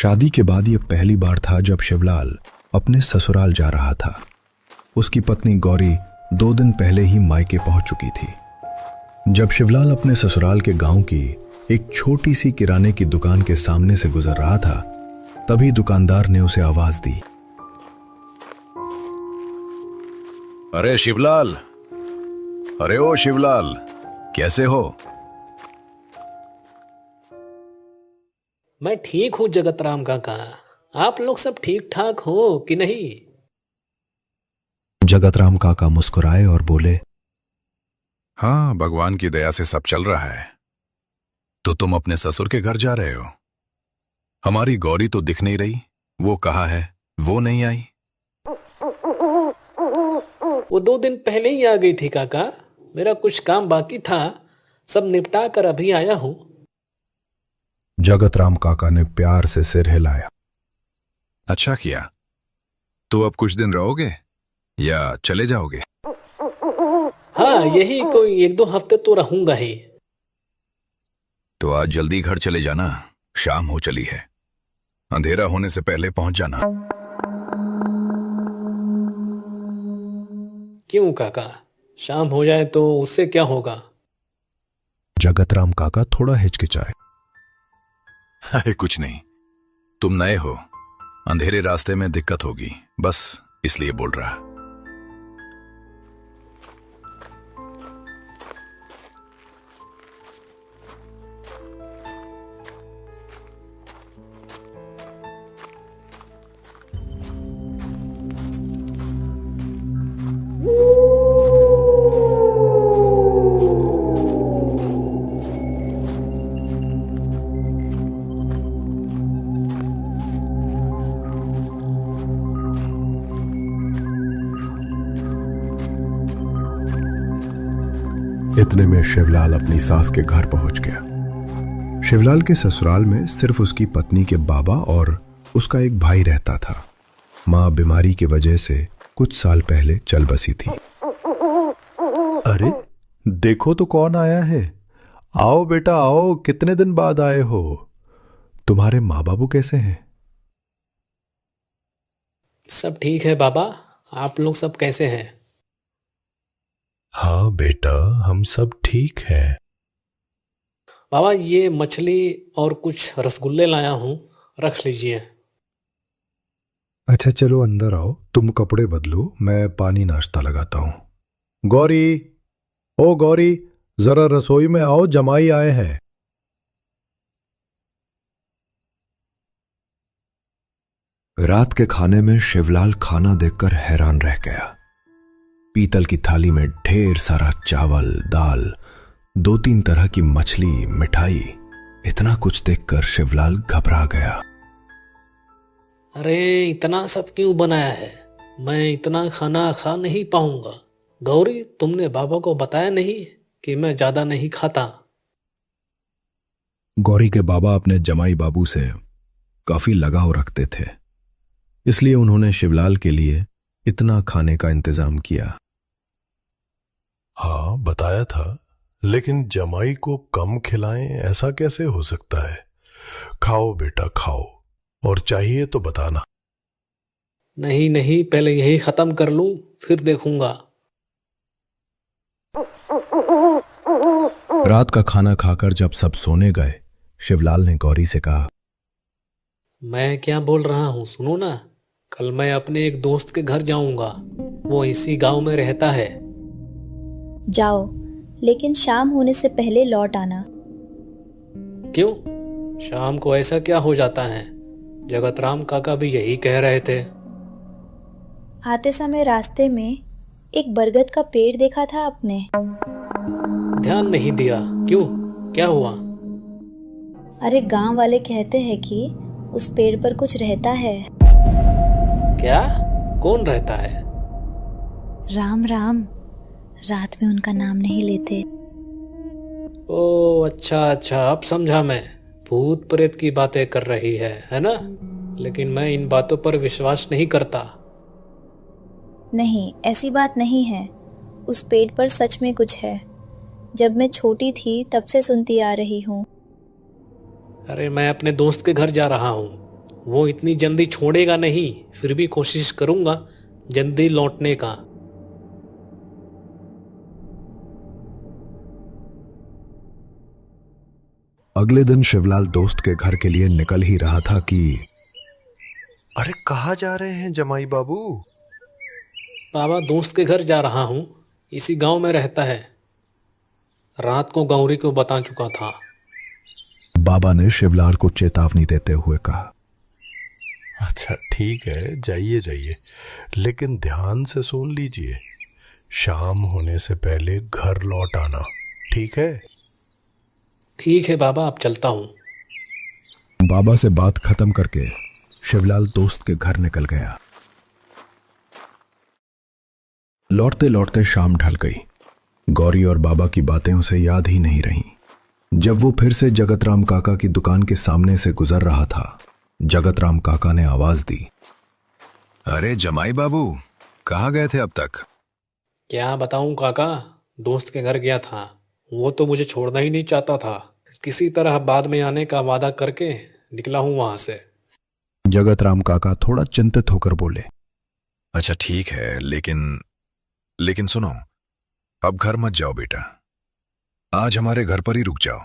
शादी के बाद ये पहली बार था जब शिवलाल अपने ससुराल जा रहा था। उसकी पत्नी गौरी 2 दिन पहले ही मायके पहुंच चुकी थी। जब शिवलाल अपने ससुराल के गांव की एक छोटी सी किराने की दुकान के सामने से गुजर रहा था, तभी दुकानदार ने उसे आवाज दी। अरे शिवलाल, अरे ओ शिवलाल, कैसे हो? मैं ठीक हूँ जगतराम काका। आप लोग सब ठीक ठाक हो कि नहीं? जगतराम काका मुस्कुराए और बोले, हाँ, भगवान की दया से सब चल रहा है। तो तुम अपने ससुर के घर जा रहे हो? हमारी गौरी तो दिख नहीं रही, वो कहाँ है? वो नहीं आई? वो 2 दिन पहले ही आ गई थी काका। मेरा कुछ काम बाकी था, सब निपटा कर अभी आया हूँ। जगतराम काका ने प्यार से सिर हिलाया। अच्छा किया। तो अब कुछ दिन रहोगे या चले जाओगे? हाँ, यही कोई 1-2 हफ्ते तो रहूंगा ही। तो आज जल्दी घर चले जाना, शाम हो चली है। अंधेरा होने से पहले पहुंच जाना। क्यों काका, शाम हो जाए तो उससे क्या होगा? जगतराम काका थोड़ा हिचकिचाए। अरे कुछ नहीं, तुम नए हो, अंधेरे रास्ते में दिक्कत होगी, बस इसलिए बोल रहा। इतने में शिवलाल अपनी सास के घर पहुंच गया। शिवलाल के ससुराल में सिर्फ उसकी पत्नी के बाबा और उसका एक भाई रहता था। माँ बीमारी की वजह से कुछ साल पहले चल बसी थी। अरे देखो तो कौन आया है। आओ बेटा आओ, कितने दिन बाद आए हो। तुम्हारे माँ बाबू कैसे हैं? सब ठीक है बाबा, आप लोग सब कैसे हैं? हाँ बेटा, हम सब ठीक हैं। बाबा, ये मछली और कुछ रसगुल्ले लाया हूँ, रख लीजिए। अच्छा चलो अंदर आओ, तुम कपड़े बदलो, मैं पानी नाश्ता लगाता हूं। गौरी, ओ गौरी, जरा रसोई में आओ, जमाई आए हैं। रात के खाने में शिवलाल खाना देखकर हैरान रह गया। पीतल की थाली में ढेर सारा चावल, दाल, 2-3 तरह की मछली, मिठाई, इतना कुछ देखकर शिवलाल घबरा गया। अरे इतना सब क्यों बनाया है? मैं इतना खाना खा नहीं पाऊंगा। गौरी, तुमने बाबा को बताया नहीं कि मैं ज्यादा नहीं खाता? गौरी के बाबा अपने जमाई बाबू से काफी लगाव रखते थे, इसलिए उन्होंने शिवलाल के लिए इतना खाने का इंतजाम किया। हाँ बताया था, लेकिन जमाई को कम खिलाएं ऐसा कैसे हो सकता है। खाओ बेटा खाओ, और चाहिए तो बताना। नहीं नहीं, पहले यही खत्म कर लूं, फिर देखूंगा। रात का खाना खाकर जब सब सोने गए, शिवलाल ने गौरी से कहा, मैं क्या बोल रहा हूँ सुनो ना, कल मैं अपने एक दोस्त के घर जाऊंगा, वो इसी गांव में रहता है। जाओ, लेकिन शाम होने से पहले लौट आना। क्यों? शाम को ऐसा क्या हो जाता है? जगतराम काका भी यही कह रहे थे। आते समय रास्ते में एक बरगद का पेड़ देखा था आपने? ध्यान नहीं दिया। क्यों, क्या हुआ? अरे गांव वाले कहते हैं कि उस पेड़ पर कुछ रहता है। क्या? कौन रहता है? राम राम, रात में उनका नाम नहीं लेते। ओ अच्छा अच्छा, अब समझा मैं। भूत प्रेत की बातें कर रही है ना? लेकिन मैं इन बातों पर विश्वास नहीं करता। नहीं, ऐसी बात नहीं है। उस पेड़ पर सच में कुछ है। जब मैं छोटी थी तब से सुनती आ रही हूँ। अरे मैं अपने दोस्त के घर जा रहा हूँ, वो इतनी जल्दी छोड़ेगा नहीं, फिर भी कोशिश करूंगा जल्दी लौटने का। अगले दिन शिवलाल दोस्त के घर के लिए निकल ही रहा था कि अरे कहाँ जा रहे हैं जमाई बाबू? बाबा दोस्त के घर जा रहा हूँ, इसी गांव में रहता है। रात को गौरी को बता चुका था। बाबा ने शिवलाल को चेतावनी देते हुए कहा। अच्छा ठीक है, जाइए जाइए, लेकिन ध्यान से सुन लीजिए, शाम होने से पहले घर लौट आना, ठीक है? ठीक है बाबा, अब चलता हूँ। बाबा से बात खत्म करके शिवलाल दोस्त के घर निकल गया। लौटते लौटते शाम ढल गई। गौरी और बाबा की बातें उसे याद ही नहीं रहीं। जब वो फिर से जगतराम काका की दुकान के सामने से गुजर रहा था, जगतराम काका ने आवाज दी। अरे जमाई बाबू, कहाँ गए थे अब तक? क्या बताऊं काका, दोस्त के घर गया था। वो तो मुझे छोड़ना ही नहीं चाहता था। किसी तरह बाद में आने का वादा करके निकला हूं वहां से। जगतराम काका थोड़ा चिंतित होकर बोले। अच्छा ठीक है, लेकिन सुनो, अब घर मत जाओ बेटा, आज हमारे घर पर ही रुक जाओ।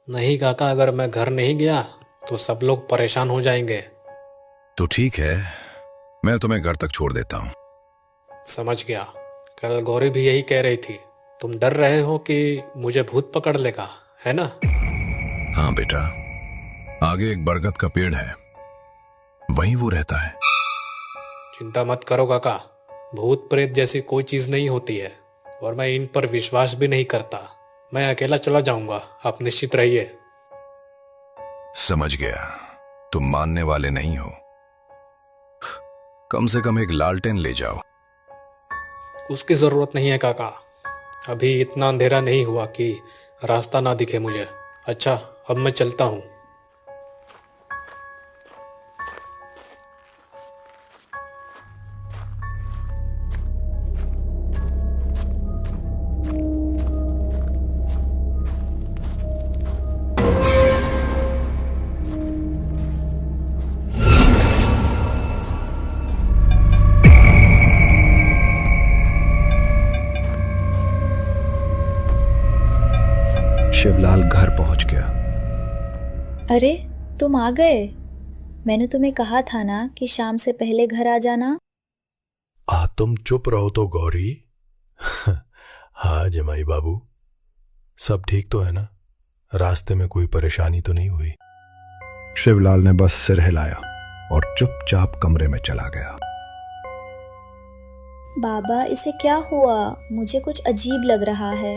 नहीं काका, अगर मैं घर नहीं गया तो सब लोग परेशान हो जाएंगे। तो ठीक है, मैं तुम्हें घर तक छोड़ देता हूँ। समझ गया। कल गौरी भी यही कह रही थी, तुम डर रहे हो कि मुझे भूत पकड़ लेगा, है ना? हाँ बेटा, आगे एक बरगद का पेड़ है, वहीं वो रहता है। चिंता मत करो काका, भूत प्रेत जैसी कोई चीज नहीं होती है, और मैं इन पर विश्वास भी नहीं करता। मैं अकेला चला जाऊंगा, आप निश्चित रहिए। समझ गया, तुम मानने वाले नहीं हो। कम से कम एक लालटेन ले जाओ। उसकी जरूरत नहीं है काका, अभी इतना अंधेरा नहीं हुआ कि रास्ता ना दिखे मुझे। अच्छा, अब मैं चलता हूँ। शिवलाल घर पहुंच गया। अरे तुम आ गए। मैंने तुम्हें कहा था ना कि शाम से पहले घर आ जाना। तुम चुप रहो तो गौरी। हाँ जमाई बाबू, सब ठीक तो है ना? रास्ते में कोई परेशानी तो नहीं हुई? शिवलाल ने बस सिर हिलाया और चुपचाप कमरे में चला गया। बाबा, इसे क्या हुआ? मुझे कुछ अजीब लग रहा है।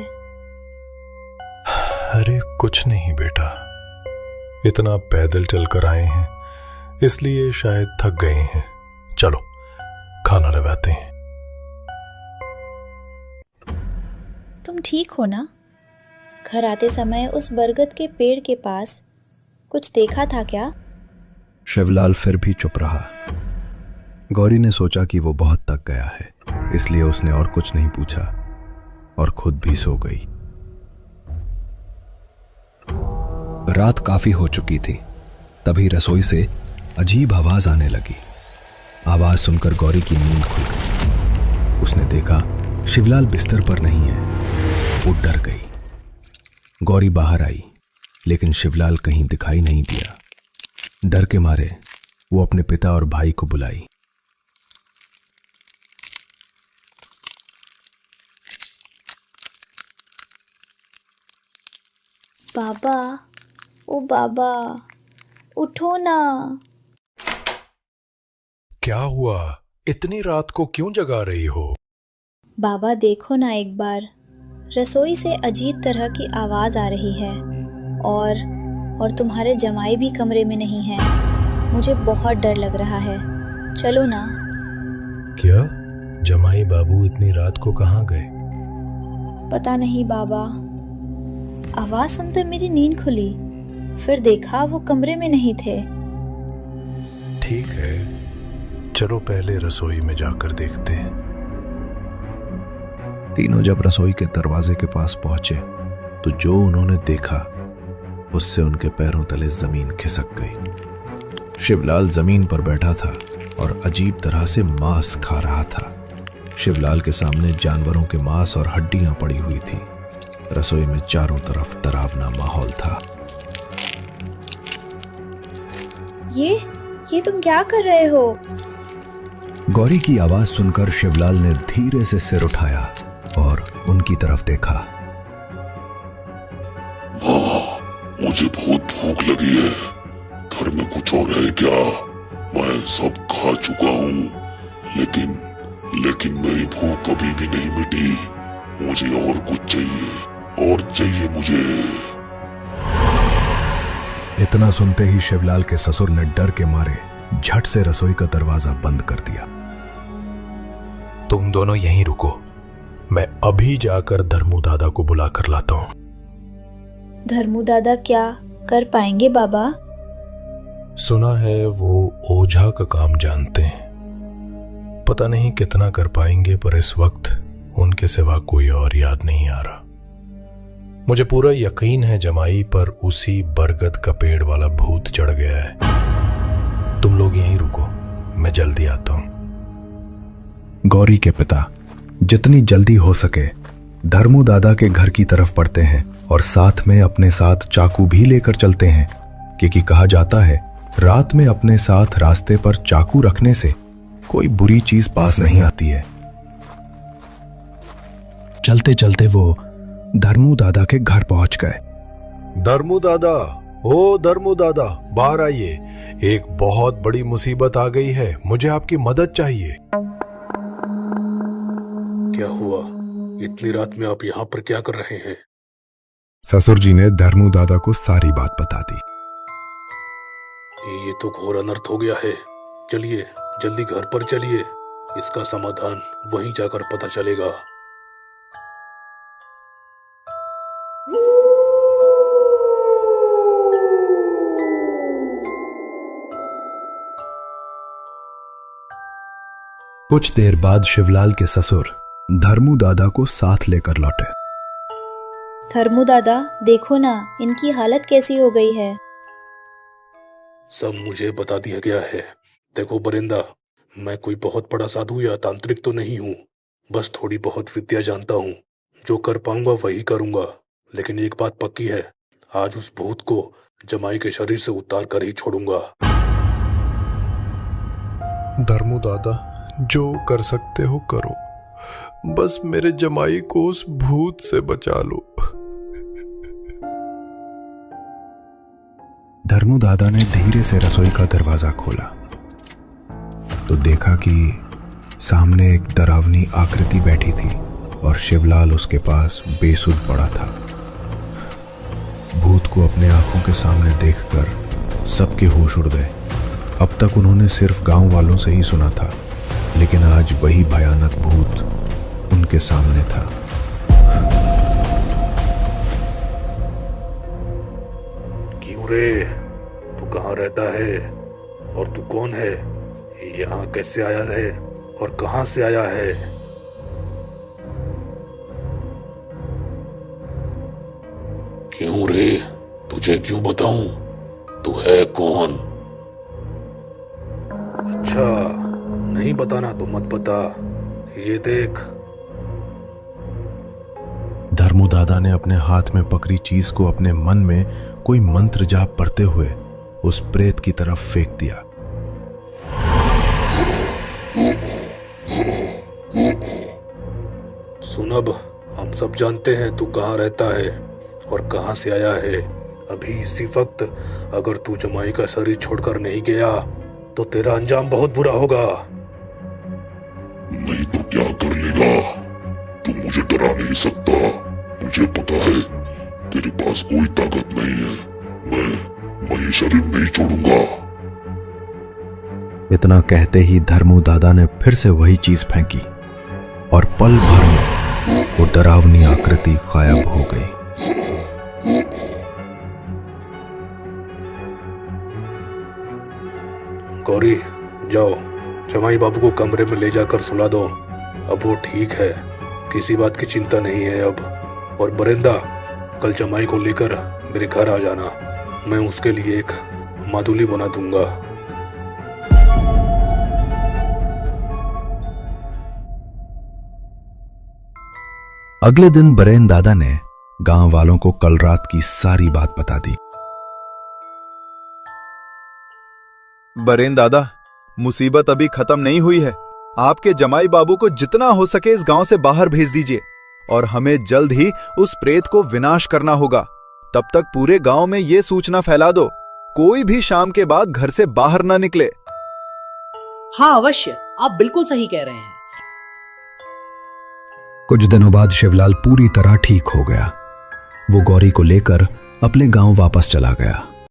अरे कुछ नहीं बेटा, इतना पैदल चलकर आए हैं, इसलिए शायद थक गए हैं। चलो खाना लगाते हैं। तुम ठीक हो ना? घर आते समय उस बरगद के पेड़ के पास कुछ देखा था क्या? शिवलाल फिर भी चुप रहा। गौरी ने सोचा कि वो बहुत थक गया है, इसलिए उसने और कुछ नहीं पूछा और खुद भी सो गई। रात काफी हो चुकी थी, तभी रसोई से अजीब आवाज आने लगी। आवाज सुनकर गौरी की नींद खुल गई। उसने देखा शिवलाल बिस्तर पर नहीं है। वो डर गई। गौरी बाहर आई, लेकिन शिवलाल कहीं दिखाई नहीं दिया। डर के मारे वो अपने पिता और भाई को बुलाई। बाबा, ओ बाबा, उठो ना। क्या हुआ? इतनी रात को क्यों जगा रही हो? बाबा देखो ना एक बार, रसोई से अजीब तरह की आवाज आ रही है और तुम्हारे जमाई भी कमरे में नहीं है। मुझे बहुत डर लग रहा है। चलो ना। क्या जमाई बाबू इतनी रात को कहाँ गए? पता नहीं बाबा, आवाज सुनकर मेरी नींद खुली, फिर देखा वो कमरे में नहीं थे। ठीक है, चलो पहले रसोई में जाकर देखते हैं। तीनों जब रसोई के दरवाजे के पास पहुंचे तो जो उन्होंने देखा उससे उनके पैरों तले जमीन खिसक गई। शिवलाल जमीन पर बैठा था और अजीब तरह से मांस खा रहा था। शिवलाल के सामने जानवरों के मांस और हड्डियां पड़ी हुई थी। रसोई में चारों तरफ डरावना माहौल था। ये तुम क्या कर रहे हो? गौरी की आवाज सुनकर शिवलाल ने धीरे से सिर उठाया और उनकी तरफ देखा। मुझे बहुत भूख लगी है। घर में कुछ और है क्या? मैं सब खा चुका हूँ, लेकिन मेरी भूख अभी भी नहीं मिटी। मुझे और कुछ चाहिए मुझे। इतना सुनते ही शिवलाल के ससुर ने डर के मारे झट से रसोई का दरवाजा बंद कर दिया। तुम दोनों यहीं रुको, मैं अभी जाकर धर्मू दादा को बुला कर लाता हूं। धर्मू दादा क्या कर पाएंगे बाबा? सुना है वो ओझा का काम जानते हैं। पता नहीं कितना कर पाएंगे, पर इस वक्त उनके सिवा कोई और याद नहीं आ रहा। मुझे पूरा यकीन है जमाई पर उसी बरगद का पेड़ वाला भूत चढ़ गया है। तुम लोग यहीं रुको, मैं जल्दी आता हूं। गौरी के पिता जितनी जल्दी हो सके धर्मू दादा के घर की तरफ बढ़ते हैं और साथ में अपने साथ चाकू भी लेकर चलते हैं, क्योंकि कहा जाता है रात में अपने साथ रास्ते पर चाकू रखने से कोई बुरी चीज पास नहीं आती है। चलते चलते वो धर्मू दादा के घर पहुंच गए। धर्मू दादा, ओ धर्मू दादा, बाहर आइए। एक बहुत बड़ी मुसीबत आ गई है, मुझे आपकी मदद चाहिए। क्या हुआ? इतनी रात में आप यहाँ पर क्या कर रहे हैं? ससुर जी ने धर्मू दादा को सारी बात बता दी। ये तो घोर अनर्थ हो गया है। चलिए जल्दी घर पर चलिए, इसका समाधान वहीं जाकर पता चलेगा। कुछ देर बाद शिवलाल के ससुर धर्मू दादा को साथ लेकर लौटे। धर्मू दादा देखो ना, इनकी हालत कैसी हो गई है। सब मुझे बता दिया गया है। देखो बरिंदा, मैं कोई बहुत बड़ा साधु या तांत्रिक तो नहीं हूँ, बस थोड़ी बहुत विद्या जानता हूँ। जो कर पाऊंगा वही करूंगा, लेकिन एक बात पक्की है, आज उस भूत को जमाई के शरीर से उतार कर ही छोड़ूंगा। धर्मू दादा, जो कर सकते हो करो, बस मेरे जमाई को उस भूत से बचा लो। धर्मू दादा ने धीरे से रसोई का दरवाजा खोला तो देखा कि सामने एक डरावनी आकृति बैठी थी और शिवलाल उसके पास बेसुध पड़ा था। भूत को अपने आंखों के सामने देखकर सबके होश उड़ गए। अब तक उन्होंने सिर्फ गांव वालों से ही सुना था, लेकिन आज वही भयानक भूत उनके सामने था। क्यों रे, तू कहाँ रहता है और तू कौन है? यहाँ कैसे आया है और कहाँ से आया है? क्यों रे, तुझे क्यों बताऊं? तू है कौन? अच्छा, नहीं बताना तो मत बता। ये देख। धर्मू दादा ने अपने हाथ में पकड़ी चीज को अपने मन में कोई मंत्र जाप पढ़ते हुए उस प्रेत की तरफ फेंक दिया। सुन, अब हम सब जानते हैं तू कहाँ रहता है और कहाँ से आया है। अभी इसी वक्त अगर तू जमाई का शरीर छोड़कर नहीं गया तो तेरा अंजाम बहुत बुरा होगा। नहीं तो क्या कर लेगा? तू मुझे डरा नहीं सकता। मुझे पता है तेरे पास कोई ताकत नहीं है। मैं ये शरीर नहीं छोड़ूंगा। इतना कहते ही धर्मू दादा ने फिर से वही चीज फेंकी और पल भर में वो डरावनी आकृति गायब हो गई। गौरी, जाओ जमाई बाबू को कमरे में ले जाकर सुला दो। अब वो ठीक है, किसी बात की चिंता नहीं है अब। और बरिंदा, कल जमाई को लेकर मेरे घर आ जाना। मैं उसके लिए एक मादुली बना दूंगा। अगले दिन बरेन दादा ने गांव वालों को कल रात की सारी बात बता दी। बरेन दादा, मुसीबत अभी खत्म नहीं हुई है। आपके जमाई बाबू को जितना हो सके इस गांव से बाहर भेज दीजिए और हमें जल्द ही उस प्रेत को विनाश करना होगा। तब तक पूरे गांव में यह सूचना फैला दो, कोई भी शाम के बाद घर से बाहर ना निकले। हाँ अवश्य, आप बिल्कुल सही कह रहे हैं। कुछ दिनों बाद शिवलाल पूरी तरह ठीक हो गया। वो गौरी को लेकर अपने गांव वापस चला गया।